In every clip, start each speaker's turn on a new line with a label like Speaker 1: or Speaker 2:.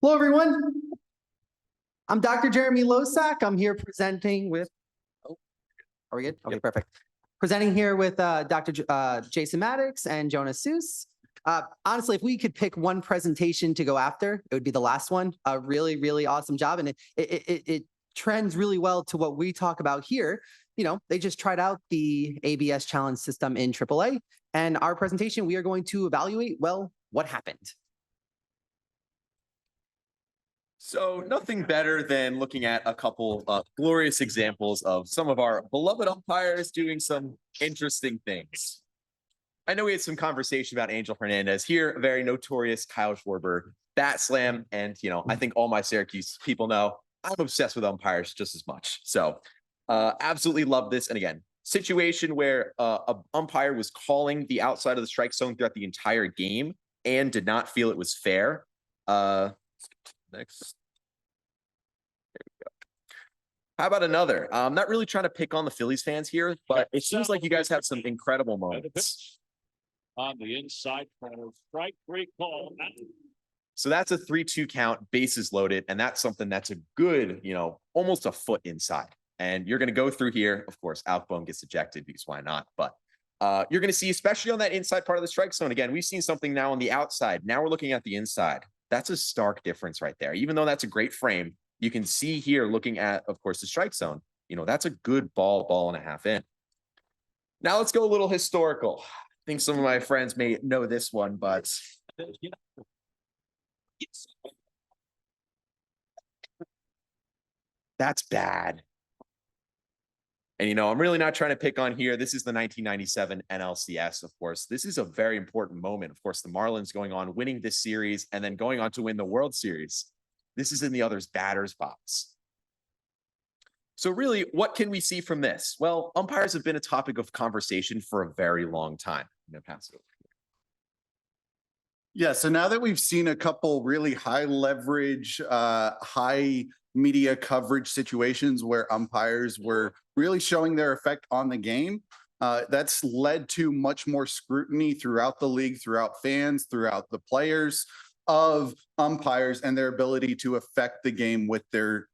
Speaker 1: Hello, everyone. I'm Dr. Jeremy Losak. I'm here presenting with, are we good? Okay, perfect. Presenting here with Dr. Jason Maddox and Jonah Soos. Honestly, if we could pick one presentation to go after, it would be the last one. A really, really awesome job. And it trends really well to what we talk about here. You know, they just tried out the ABS challenge system in AAA. And our presentation, we are going to evaluate, well, what happened.
Speaker 2: So nothing better than looking at a couple of glorious examples of some of our beloved umpires doing some interesting things. I know we had some conversation about Angel Hernandez here, a very notorious Kyle Schwarber bat slam. And, you know, I think all my Syracuse people know I'm obsessed with umpires just as much. So absolutely love this. And again, situation where a umpire was calling the outside of the strike zone throughout the entire game and did not feel it was fair. Next. There we go. How about another? I'm not really trying to pick on the Phillies fans here, but it seems like you guys have some incredible moments.
Speaker 3: On the inside corner, strike three call.
Speaker 2: So that's a 3-2 count, bases loaded, and that's something that's a good, you know, almost a foot inside. And you're going to go through here. Of course, Alcbone gets ejected because why not? But you're going to see, especially on that inside part of the strike zone. Again, we've seen something now on the outside. Now we're looking at the inside. That's a stark difference right there. Even though that's a great frame, you can see here looking at, of course, the strike zone, you know, that's a good ball and a half in. Now let's go a little historical. I think some of my friends may know this one, but that's bad. And, you know, I'm really not trying to pick on here. This is the 1997 NLCS, of course. This is a very important moment. Of course, the Marlins going on, winning this series, and then going on to win the World Series. This is in the other's batter's box. So really, what can we see from this? Well, umpires have been a topic of conversation for a very long time. I'm going to pass it over.
Speaker 4: Yeah, so now that we've seen a couple really high leverage, high media coverage situations where umpires were really showing their effect on the game, that's led to much more scrutiny throughout the league, throughout fans, throughout the players of umpires and their ability to affect the game with their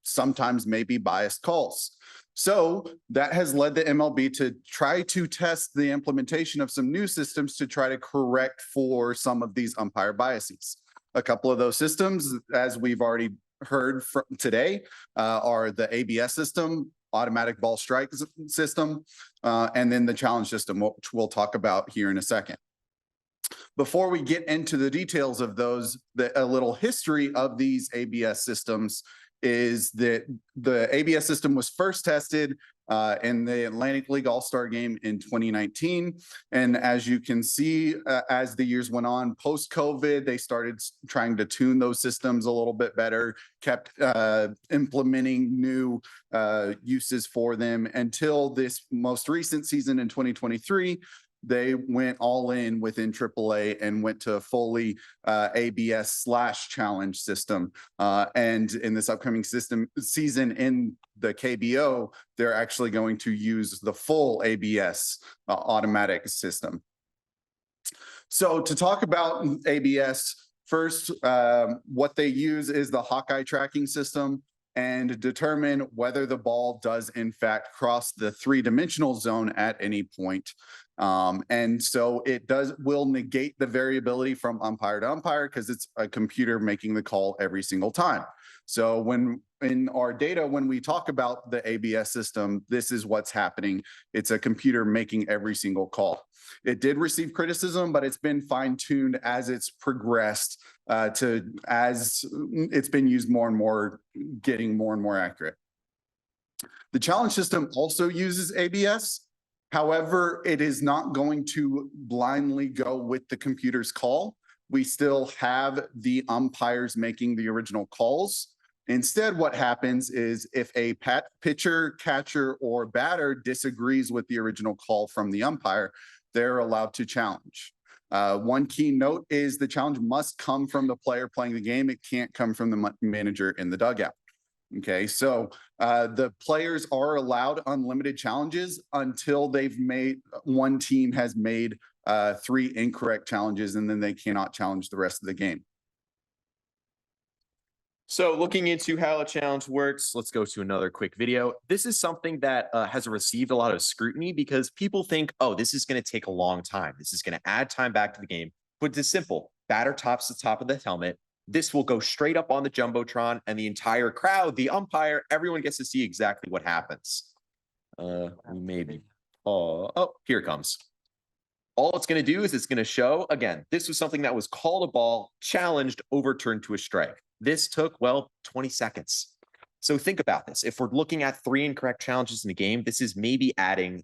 Speaker 4: sometimes maybe biased calls. So that has led the MLB to try to test the implementation of some new systems to try to correct for some of these umpire biases. A couple of those systems, as we've already heard from today, are the ABS system, automatic ball strike system, and then the challenge system, which we'll talk about here in a second. Before we get into the details of those, a little history of these ABS systems is that the ABS system was first tested in the Atlantic League All-Star Game in 2019. And as you can see, as the years went on, post-COVID, they started trying to tune those systems a little bit better, kept implementing new uses for them until this most recent season in 2023. They went all in within AAA and went to a fully ABS/challenge system. And in this upcoming season in the KBO, they're actually going to use the full ABS automatic system. So to talk about ABS, first, what they use is the Hawkeye tracking system and determine whether the ball does in fact cross the three-dimensional zone at any point. And so it will negate the variability from umpire to umpire because it's a computer making the call every single time. So when in our data, when we talk about the ABS system, this is what's happening. It's a computer making every single call. It did receive criticism, but it's been fine-tuned as it's progressed as it's been used more and more, getting more and more accurate. The challenge system also uses ABS. However, it is not going to blindly go with the computer's call. We still have the umpires making the original calls. Instead, what happens is if a pitcher, catcher, or batter disagrees with the original call from the umpire, they're allowed to challenge. One key note is the challenge must come from the player playing the game. It can't come from the manager in the dugout. Okay, so the players are allowed unlimited challenges until one team has made 3 incorrect challenges, and then they cannot challenge the rest of the game.
Speaker 2: So looking into how a challenge works, let's go to another quick video. This is something that has received a lot of scrutiny because people think, oh, this is going to take a long time. This is going to add time back to the game. But it's simple. Batter tops the top of the helmet. This will go straight up on the Jumbotron, and the entire crowd, the umpire, everyone gets to see exactly what happens. Maybe. Oh, here it comes. All it's going to do is it's going to show, again, this was something that was called a ball, challenged, overturned to a strike. This took, well, 20 seconds. So think about this. If we're looking at 3 incorrect challenges in a game, this is maybe adding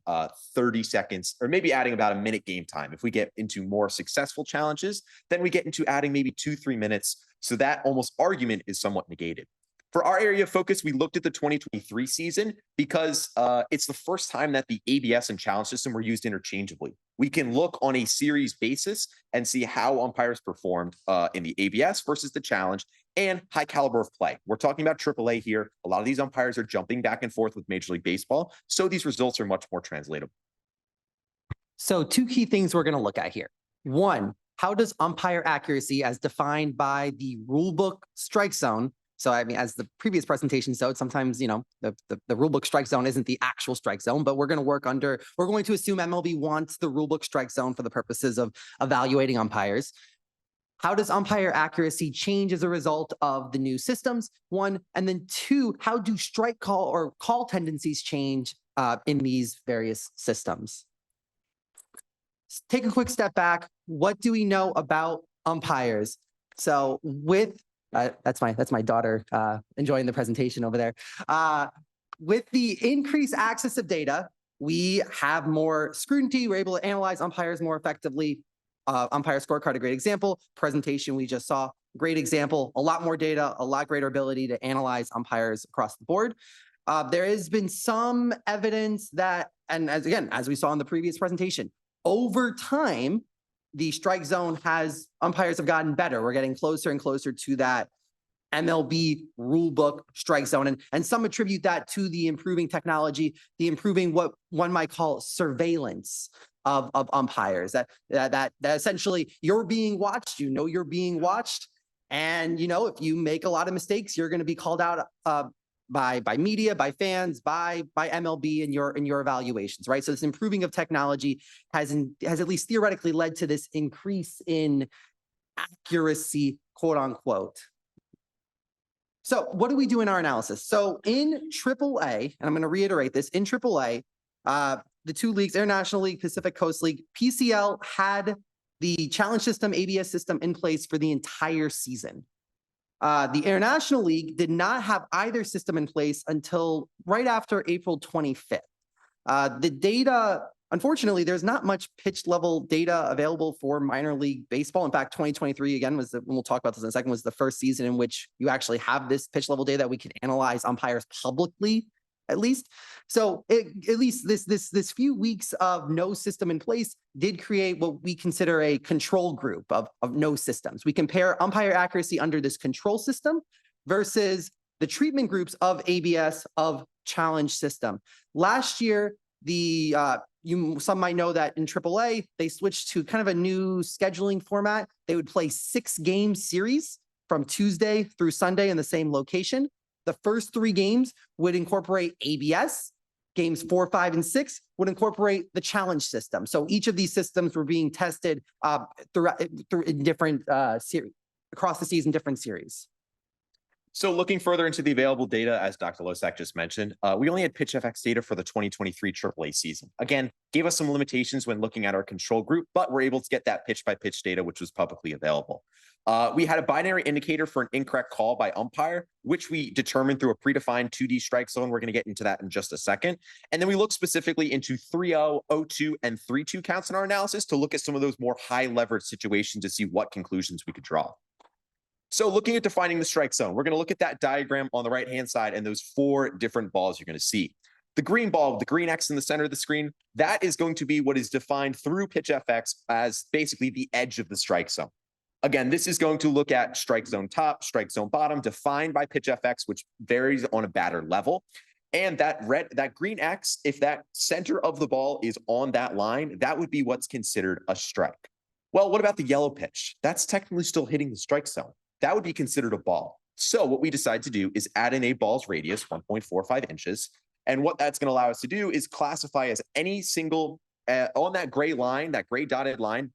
Speaker 2: 30 seconds or maybe adding about a minute game time. If we get into more successful challenges, then we get into adding maybe 2-3 minutes. So that almost argument is somewhat negated. For our area of focus, we looked at the 2023 season because it's the first time that the ABS and challenge system were used interchangeably. We can look on a series basis and see how umpires performed in the ABS versus the challenge and high caliber of play. We're talking about AAA here. A lot of these umpires are jumping back and forth with Major League Baseball, so these results are much more translatable.
Speaker 1: So 2 key things we're going to look at here. 1, how does umpire accuracy as defined by the rulebook strike zone? So, I mean, as the previous presentation showed, sometimes, you know, the rulebook strike zone isn't the actual strike zone, but we're going to assume MLB wants the rulebook strike zone for the purposes of evaluating umpires. How does umpire accuracy change as a result of the new systems? 1, and then 2, how do strike call or call tendencies change in these various systems? Take a quick step back. What do we know about umpires? So with that's my daughter enjoying the presentation over there. With the increased access of data, we have more scrutiny. We're able to analyze umpires more effectively. Umpire scorecard, a great example. Presentation we just saw, great example. A lot more data, a lot greater ability to analyze umpires across the board. There has been some evidence that, and as we saw in the previous presentation, over time, the strike zone umpires have gotten better. We're getting closer and closer to that MLB rulebook strike zone. And some attribute that to the improving technology, the improving what one might call surveillance of umpires, that essentially you're being watched, you know, you're being watched. And, you know, if you make a lot of mistakes, you're going to be called out by media, by fans, by MLB in your evaluations, right? So this improving of technology has at least theoretically led to this increase in accuracy, quote unquote. So what do we do in our analysis? So in AAA, and I'm going to reiterate this, in AAA, the 2 leagues, International League, Pacific Coast League, PCL had the challenge system, ABS system in place for the entire season. The International League did not have either system in place until right after April 25th. The data, unfortunately, there's not much pitch level data available for minor league baseball. In fact, 2023, again, and we'll talk about this in a second, was the first season in which you actually have this pitch level data that we can analyze umpires publicly, at least. So at least this few weeks of no system in place did create what we consider a control group of no systems. We compare umpire accuracy under this control system versus the treatment groups of ABS of challenge system. Last year, some might know that in AAA, they switched to kind of a new scheduling format. They would play 6-game series from Tuesday through Sunday in the same location. The first 3 games would incorporate ABS. Games 4, 5, and 6 would incorporate the challenge system. So each of these systems were being tested through in different series across the season, different series.
Speaker 2: So looking further into the available data, as Dr. Losak just mentioned, we only had PitchFX data for the 2023 AAA season. Again, gave us some limitations when looking at our control group, but we're able to get that pitch-by-pitch data, which was publicly available. We had a binary indicator for an incorrect call by umpire, which we determined through a predefined 2D strike zone. We're going to get into that in just a second. And then we look specifically into 3-0, 0-2, and 3-2 counts in our analysis to look at some of those more high-leverage situations to see what conclusions we could draw. So looking at defining the strike zone, we're going to look at that diagram on the right-hand side and those 4 different balls you're going to see. The green ball with the green X in the center of the screen, that is going to be what is defined through PitchFX as basically the edge of the strike zone. Again, this is going to look at strike zone top, strike zone bottom, defined by PitchFX, which varies on a batter level. And that green X, if that center of the ball is on that line, that would be what's considered a strike. Well, what about the yellow pitch? That's technically still hitting the strike zone. That would be considered a ball. So what we decide to do is add in a ball's radius, 1.45 inches. And what that's going to allow us to do is classify as any single, on that gray line, that gray dotted line,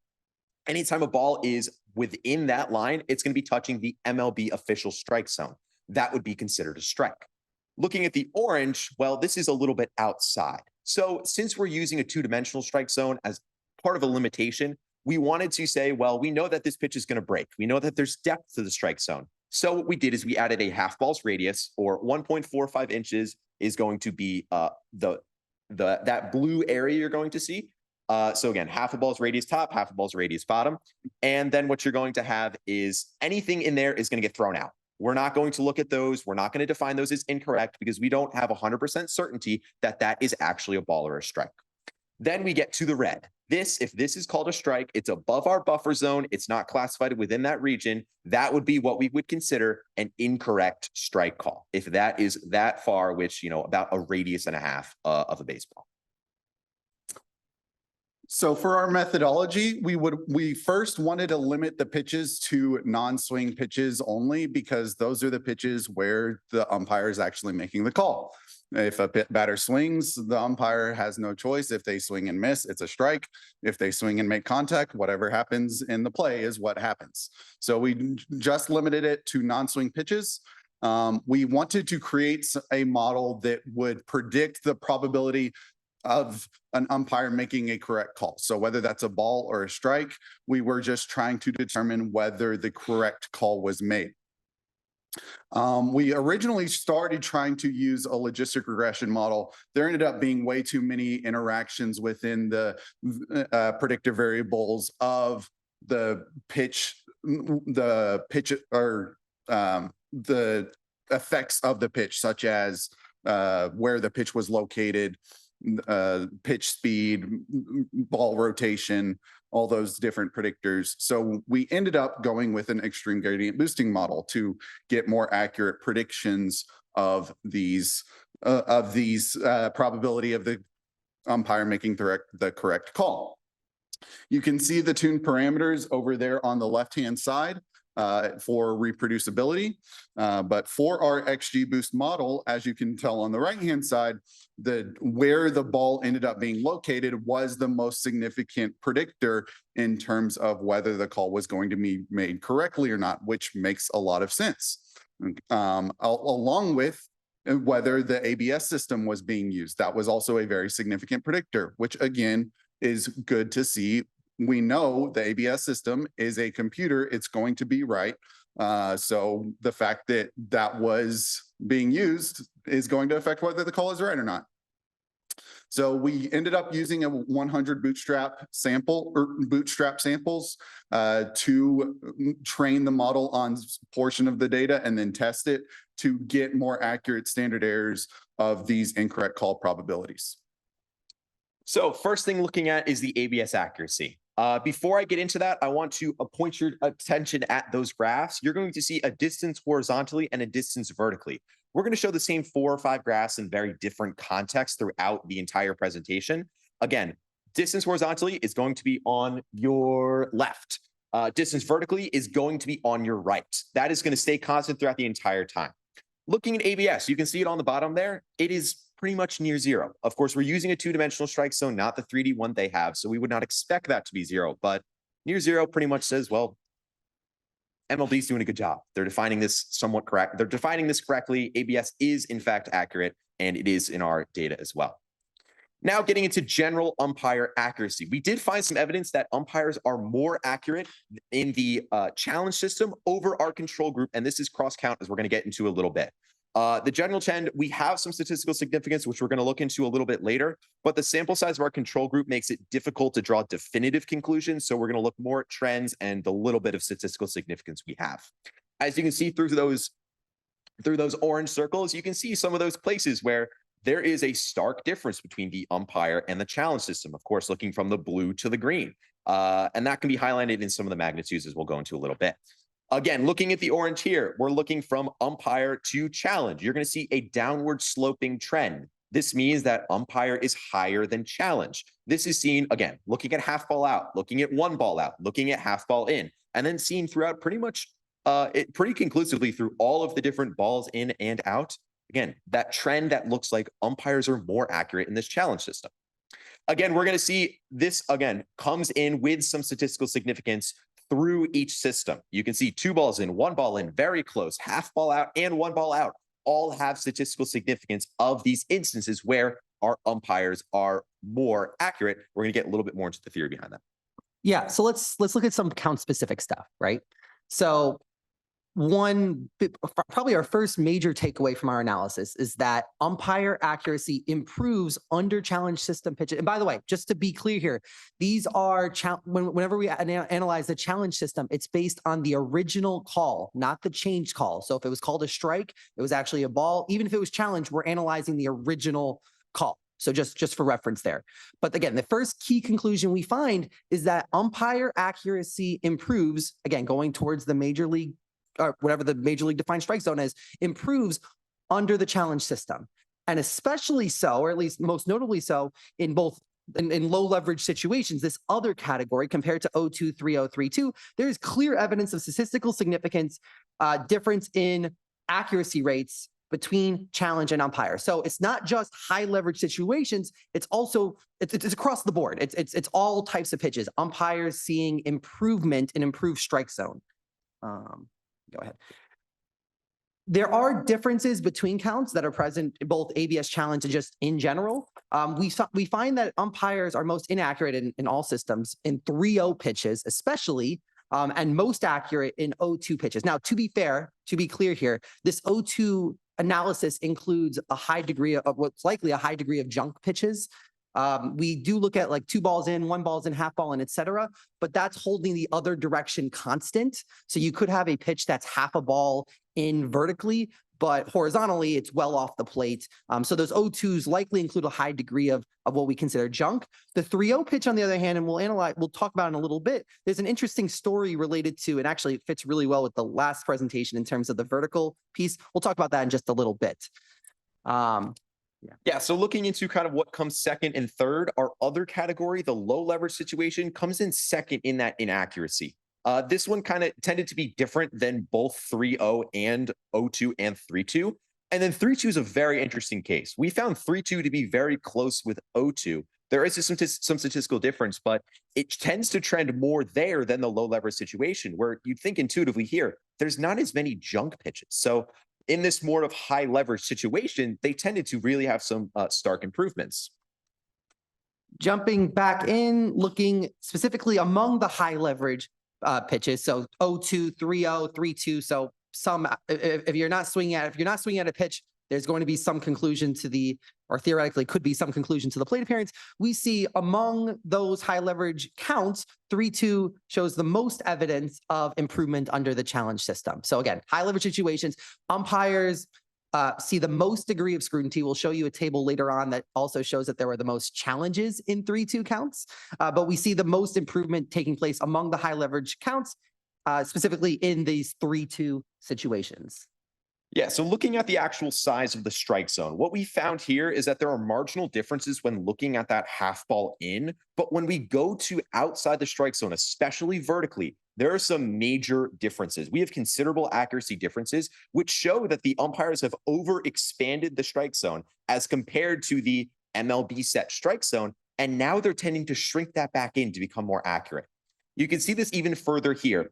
Speaker 2: anytime a ball is within that line, it's going to be touching the MLB official strike zone. That would be considered a strike. Looking at the orange, well, this is a little bit outside. So since we're using a two-dimensional strike zone as part of a limitation, we wanted to say, well, we know that this pitch is going to break. We know that there's depth to the strike zone. So what we did is we added a half ball's radius, or 1.45 inches is going to be that blue area you're going to see. So again, half a ball's radius top, half a ball's radius bottom. And then what you're going to have is anything in there is going to get thrown out. We're not going to look at those. We're not going to define those as incorrect because we don't have 100% certainty that that is actually a ball or a strike. Then we get to the red. If this is called a strike, it's above our buffer zone. It's not classified within that region. That would be what we would consider an incorrect strike call. If that is that far, which, about a radius and a half of a baseball.
Speaker 4: So for our methodology, we first wanted to limit the pitches to non-swing pitches only because those are the pitches where the umpire is actually making the call. If a batter swings, the umpire has no choice. If they swing and miss, it's a strike. If they swing and make contact, whatever happens in the play is what happens. So we just limited it to non-swing pitches. We wanted to create a model that would predict the probability of an umpire making a correct call. So whether that's a ball or a strike, we were just trying to determine whether the correct call was made. We originally started trying to use a logistic regression model. There ended up being way too many interactions within the predictive variables of the pitch or the effects of the pitch, such as where the pitch was located, pitch speed, ball rotation, all those different predictors. So we ended up going with an extreme gradient boosting model to get more accurate predictions of these probability of the umpire making the correct call. You can see the tuned parameters over there on the left-hand side for reproducibility. But for our XGBoost model, as you can tell on the right-hand side, where the ball ended up being located was the most significant predictor in terms of whether the call was going to be made correctly or not, which makes a lot of sense. Along with whether the ABS system was being used. That was also a very significant predictor, which again is good to see. We know the ABS system is a computer, it's going to be right. So the fact that that was being used is going to affect whether the call is right or not. So we ended up using a 100 bootstrap sample or bootstrap samples to train the model on a portion of the data and then test it to get more accurate standard errors of these incorrect call probabilities.
Speaker 2: So first thing looking at is the ABS accuracy. Before I get into that, I want to point your attention at those graphs. You're going to see a distance horizontally and a distance vertically. We're going to show the same 4 or 5 graphs in very different contexts throughout the entire presentation. Again, distance horizontally is going to be on your left. Distance vertically is going to be on your right. That is going to stay constant throughout the entire time. Looking at ABS, you can see it on the bottom there. It is pretty much near 0. Of course, we're using a 2-dimensional strike zone, not the 3D one they have, so we would not expect that to be 0, but near 0 pretty much says, well, MLB is doing a good job. They're defining this somewhat correct. They're defining this correctly. ABS is in fact accurate, and it is in our data as well. Now getting into general umpire accuracy. We did find some evidence that umpires are more accurate in the challenge system over our control group, and this is cross count, as we're going to get into a little bit. The general trend, we have some statistical significance, which we're going to look into a little bit later, but the sample size of our control group makes it difficult to draw definitive conclusions. So we're going to look more at trends and the little bit of statistical significance we have. As you can see through those orange circles, you can see some of those places where there is a stark difference between the umpire and the challenge system, of course, looking from the blue to the green. And that can be highlighted in some of the magnitudes as we'll go into a little bit. Again, looking at the orange here, we're looking from umpire to challenge. You're going to see a downward sloping trend. This means that umpire is higher than challenge. This is seen, again, looking at half ball out, looking at 1 ball out, looking at half ball in, and then seen throughout pretty much it pretty conclusively through all of the different balls in and out. Again, that trend that looks like umpires are more accurate in this challenge system. Again, we're going to see this again comes in with some statistical significance through each system. You can see 2 balls in, 1 ball in, very close, half ball out, and 1 ball out all have statistical significance of these instances where our umpires are more accurate. We're going to get a little bit more into the theory behind that.
Speaker 1: Yeah, so let's look at some count specific stuff, right? So probably our first major takeaway from our analysis is that umpire accuracy improves under challenge system pitches. And by the way, just to be clear here, these are whenever we analyze the challenge system, it's based on the original call, not the changed call. So if it was called a strike, it was actually a ball. Even if it was challenged, we're analyzing the original call. So just for reference there. But again, the first key conclusion we find is that umpire accuracy improves, again, going towards the major league or whatever the major league defined strike zone is, improves under the challenge system. And especially so, or at least most notably so, in both in low leverage situations, this other category compared to 0-2, 3-0, 3-2, there is clear evidence of statistical significance difference in accuracy rates between challenge and umpire. So it's not just high leverage situations, it's also it's across the board. It's all types of pitches. Umpires seeing improvement in improved strike zone. Go ahead. There are differences between counts that are present in both ABS challenge and just in general. We find that umpires are most inaccurate in all systems in 3-0 pitches, especially, and most accurate in 0-2 pitches. Now, to be fair, to be clear here, this 0-2 analysis includes a high degree of what's likely a high degree of junk pitches. We do look at like 2 balls in, 1 ball's in, half ball in, et cetera, but that's holding the other direction constant. So you could have a pitch that's half a ball in vertically, but horizontally it's well off the plate. So those 0-2s likely include a high degree of what we consider junk. The 3-0 pitch, on the other hand, and we'll talk about in a little bit, there's an interesting story related to, and actually it fits really well with the last presentation in terms of the vertical piece. We'll talk about that in just a little bit.
Speaker 2: Yeah, so looking into kind of what comes second and third, our other category, the low leverage situation, comes in second in that inaccuracy. This one kind of tended to be different than both 3-0 and 0-2 and 3-2. And then 3-2 is a very interesting case. We found 3-2 to be very close with 0-2. There is some statistical difference, but it tends to trend more there than the low leverage situation, where you'd think intuitively here, there's not as many junk pitches. So in this more of high leverage situation, they tended to really have some stark improvements.
Speaker 1: Jumping back in, looking specifically among the high leverage pitches, so 0-2, 3-0, 3-2. So some, if you're not swinging at a pitch, there's going to be some conclusion to the, or theoretically could be some conclusion to the plate appearance. We see among those high leverage counts, 3-2 shows the most evidence of improvement under the challenge system. So again, high leverage situations, umpires see the most degree of scrutiny. We'll show you a table later on that also shows that there were the most challenges in 3-2 counts, but we see the most improvement taking place among the high leverage counts, specifically in these 3-2 situations.
Speaker 2: Yeah, so looking at the actual size of the strike zone, what we found here is that there are marginal differences when looking at that half ball in, but when we go to outside the strike zone, especially vertically, there are some major differences. We have considerable accuracy differences, which show that the umpires have overexpanded the strike zone as compared to the MLB set strike zone, and now they're tending to shrink that back in to become more accurate. You can see this even further here.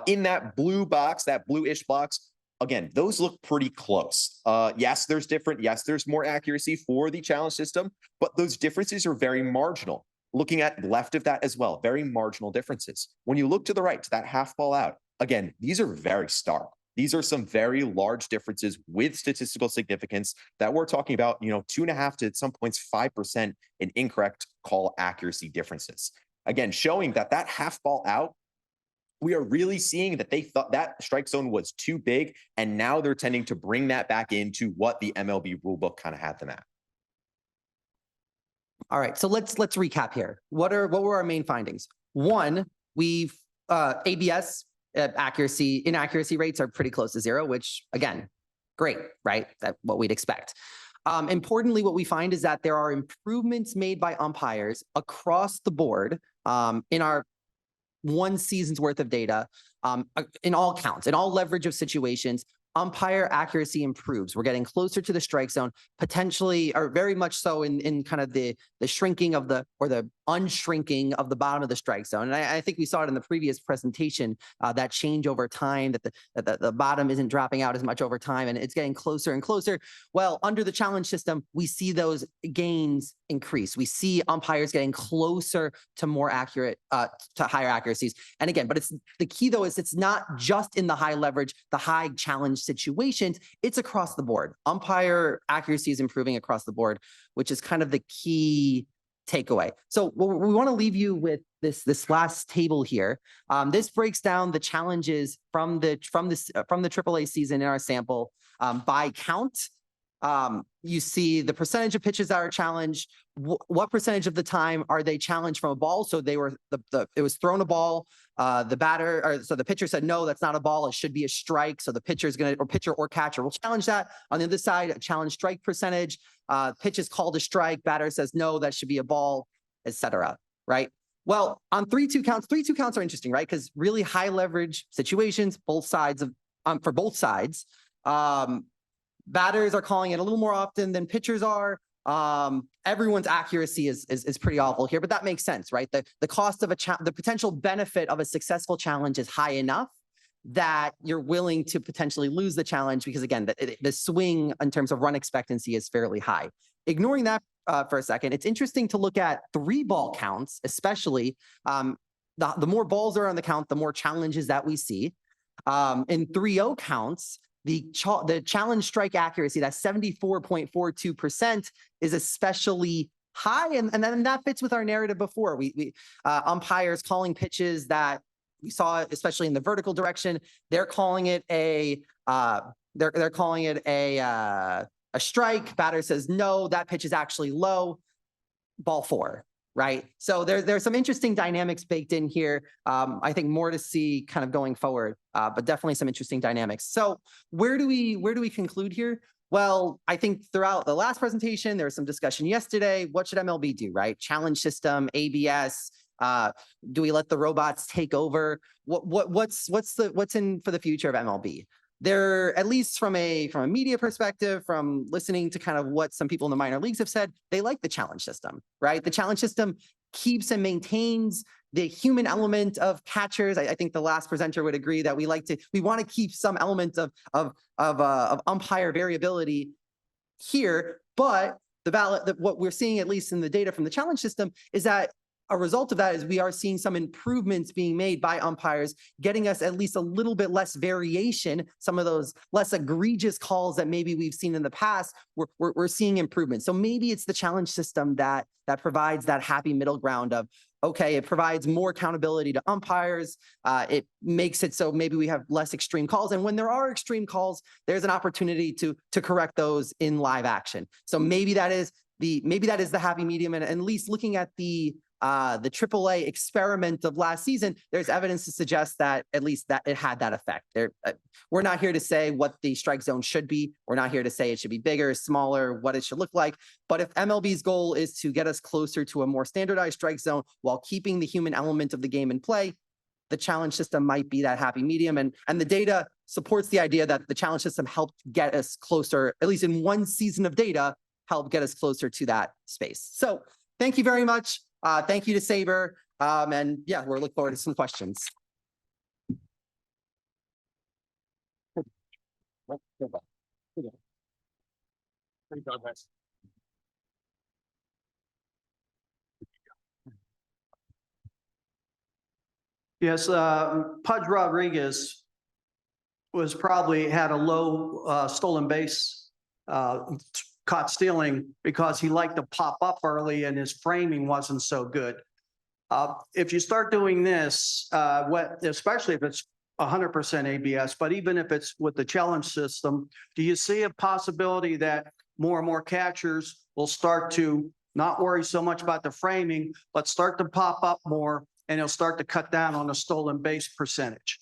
Speaker 2: In that blue box, that bluish box, again, those look pretty close. Yes, there's different. Yes, there's more accuracy for the challenge system, but those differences are very marginal. Looking at left of that as well, very marginal differences. When you look to the right, to that half ball out, again, these are very stark. These are some very large differences with statistical significance that we're talking about, 2.5 to at some points 5% in incorrect call accuracy differences. Again, showing that that half ball out, we are really seeing that they thought that strike zone was too big, and now they're tending to bring that back into what the MLB rulebook kind of had them at.
Speaker 1: All right, so let's recap here. What were our main findings? One, we've ABS inaccuracy rates are pretty close to 0, which again, great, right? That's what we'd expect. Importantly, what we find is that there are improvements made by umpires across the board in our one season's worth of data, in all counts, in all leverage of situations, umpire accuracy improves. We're getting closer to the strike zone, potentially, or very much so in kind of the shrinking of the unshrinking of the bottom of the strike zone. And I think we saw it in the previous presentation, that change over time, that the bottom isn't dropping out as much over time, and it's getting closer and closer. Well, under the challenge system, we see those gains increase. We see umpires getting closer to more accurate, to higher accuracies. And again, but the key though is it's not just in the high leverage, the high challenge situations, it's across the board. Umpire accuracy is improving across the board, which is kind of the key takeaway. So we want to leave you with this last table here. This breaks down the challenges from the AAA season in our sample by count. You see the percentage of pitches that are challenged. What percentage of the time are they challenged from a ball? So they were it was thrown a ball. The pitcher said, no, that's not a ball. It should be a strike. So the pitcher or catcher will challenge that. On the other side, a challenge strike percentage. Pitch is called a strike. Batter says, no, that should be a ball, etc. Right? Well, on 3-2 counts, 3-2 counts are interesting, right? Because really high leverage situations, for both sides. Batters are calling it a little more often than pitchers are. Everyone's accuracy is pretty awful here, but that makes sense, right? The cost of the potential benefit of a successful challenge is high enough that you're willing to potentially lose the challenge because, again, the swing in terms of run expectancy is fairly high. Ignoring that for a second, it's interesting to look at 3-ball counts, especially. The more balls are on the count, the more challenges that we see. In 3-0 counts, the challenge strike accuracy, that 74.42%, is especially high. And then that fits with our narrative before. We umpires calling pitches that we saw, especially in the vertical direction, they're calling it a strike. Batter says, no, that pitch is actually low, ball 4. Right. So there's some interesting dynamics baked in here. I think more to see kind of going forward, but definitely some interesting dynamics. So where do we conclude here? Well, I think throughout the last presentation, there was some discussion yesterday. What should MLB do, right? Challenge system, ABS. Do we let the robots take over? What's in for the future of MLB? They're, at least from a media perspective, from listening to kind of what some people in the minor leagues have said, they like the challenge system, right? The challenge system keeps and maintains the human element of catchers. I think the last presenter would agree that we want to keep some element of umpire variability here, but what we're seeing, at least in the data from the challenge system, is that a result of that is we are seeing some improvements being made by umpires, getting us at least a little bit less variation. Some of those less egregious calls that maybe we've seen in the past, we're seeing improvements. So maybe it's the challenge system that provides that happy middle ground of, okay, it provides more accountability to umpires. It makes it so maybe we have less extreme calls. And when there are extreme calls, there's an opportunity to correct those in live action. So maybe that is the happy medium. And at least looking at the AAA experiment of last season, there's evidence to suggest that at least that it had that effect. We're not here to say what the strike zone should be. We're not here to say it should be bigger, smaller, what it should look like. But if MLB's goal is to get us closer to a more standardized strike zone while keeping the human element of the game in play, the challenge system might be that happy medium. And the data supports the idea that the challenge system helped get us closer, at least in one season of data, helped get us closer to that space. So thank you very much. Thank you to SABR. And yeah, we're looking forward to some questions.
Speaker 5: Yes, Pudge Rodriguez probably had a low stolen base, caught stealing because he liked to pop up early and his framing wasn't so good. If you start doing this, especially if it's 100% ABS, but even if it's with the challenge system, do you see a possibility that more and more catchers will start to not worry so much about the framing, but start to pop up more and they'll start to cut down on the stolen base percentage?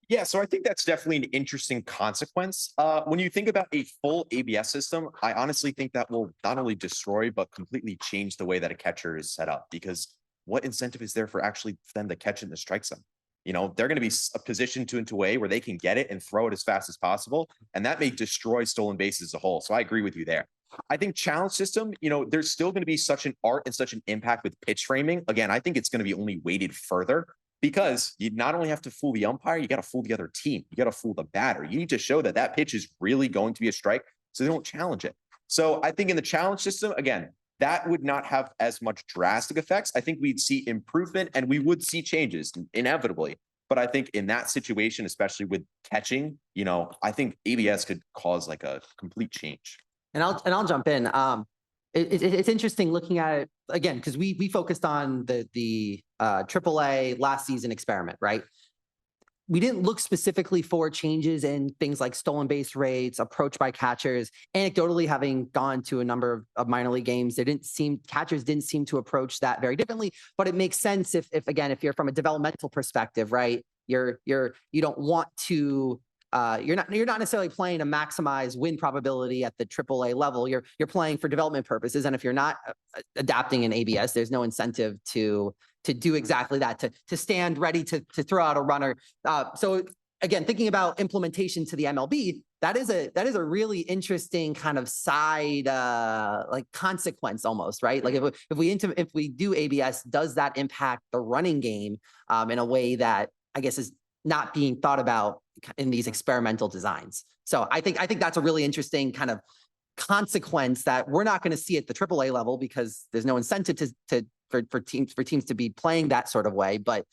Speaker 2: Yeah, so I think that's definitely an interesting consequence. When you think about a full ABS system, I honestly think that will not only destroy, but completely change the way that a catcher is set up. Because what incentive is there for actually them to catch it in the strike zone? You know, they're going to be positioned into a way where they can get it and throw it as fast as possible. And that may destroy stolen bases as a whole. So I agree with you there. I think challenge system, you know, there's still going to be such an art and such an impact with pitch framing. Again, I think it's going to be only weighted further because you not only have to fool the umpire, you got to fool the other team. You got to fool the batter. You need to show that that pitch is really going to be a strike so they don't challenge it. So I think in the challenge system, again, that would not have as much drastic effects. I think we'd see improvement and we would see changes inevitably. But I think in that situation, especially with catching, you know, I think ABS could cause like a complete change.
Speaker 1: And I'll jump in. It's interesting looking at it again because we focused on the AAA last season experiment, right? We didn't look specifically for changes in things like stolen base rates, approach by catchers. Anecdotally, having gone to a number of minor league games, catchers didn't seem to approach that very differently. But it makes sense if you're from a developmental perspective, right? You don't want to. You're not necessarily playing to maximize win probability at the AAA level. You're playing for development purposes, and if you're not adapting in ABS, there's no incentive to do exactly that. To stand ready to throw out a runner. So again, thinking about implementation to the MLB, that is a really interesting kind of side like consequence almost, right? Like if we do ABS, does that impact the running game in a way that I guess is not being thought about in these experimental designs? So I think that's a really interesting kind of consequence that we're not going to see at the AAA level because there's no incentive for teams to be playing that sort of way, but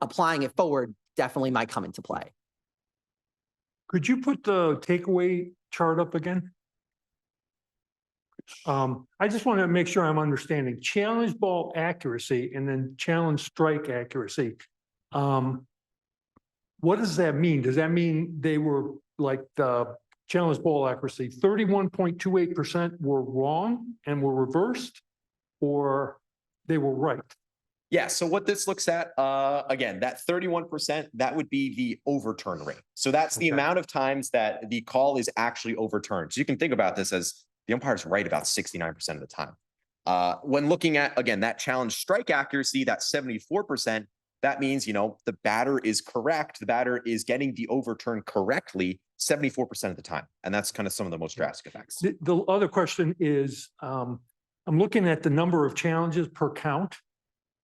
Speaker 1: applying it forward definitely might come into play.
Speaker 6: Could you put the takeaway chart up again? I just want to make sure I'm understanding challenge ball accuracy and then challenge strike accuracy. What does that mean? Does that mean they were like the challenge ball accuracy 31.28% were wrong and were reversed, or they were right?
Speaker 2: Yeah. So what this looks at, again, that 31%, that would be the overturn rate. So that's the amount of times that the call is actually overturned. So you can think about this as the umpire's right about 69% of the time. When looking at, again, that challenge strike accuracy, that 74%, that means, you know, the batter is correct. The batter is getting the overturn correctly 74% of the time. And that's kind of some of the most drastic effects.
Speaker 6: The other question is, I'm looking at the number of challenges per count,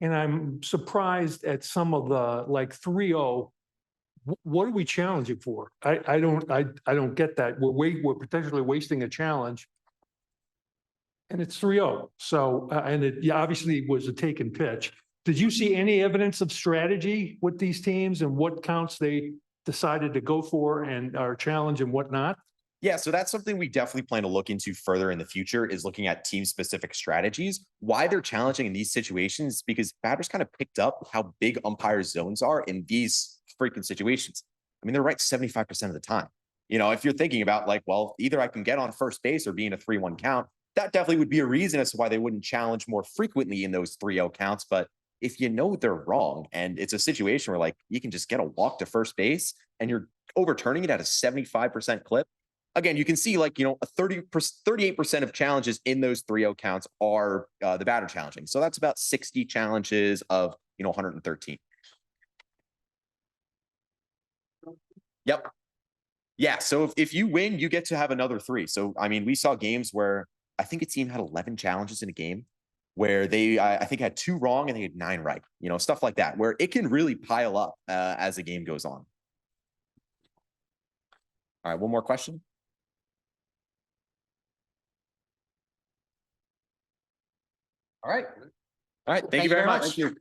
Speaker 6: and I'm surprised at some of the like 3-0. What are we challenging for? I don't get that. We're potentially wasting a challenge, and it's 3-0. So and it obviously was a taken pitch. Did you see any evidence of strategy with these teams and what counts they decided to go for and are challenged and whatnot?
Speaker 2: Yeah, so that's something we definitely plan to look into further in the future, is looking at team-specific strategies. Why they're challenging in these situations, because batters kind of picked up how big umpire zones are in these freaking situations. I mean, they're right 75% of the time. You know, if you're thinking about like, well, either I can get on first base or be in a 3-1 count, that definitely would be a reason as to why they wouldn't challenge more frequently in those 3-0 counts. But if you know they're wrong and it's a situation where like you can just get a walk to first base and you're overturning it at a 75% clip, again, you can see like, you know, a 38% of challenges in those 3-0 counts are the batter challenging. So that's about 60 challenges of, you know, 113. Yep. Yeah. So if you win, you get to have another 3. So, I mean, we saw games where I think a team had 11 challenges in a game where they, I think, had 2 wrong and they had 9 right, you know, stuff like that, where it can really pile up as the game goes on. All right. One more question. All right. All right. Thank you very much.
Speaker 4: Thank you.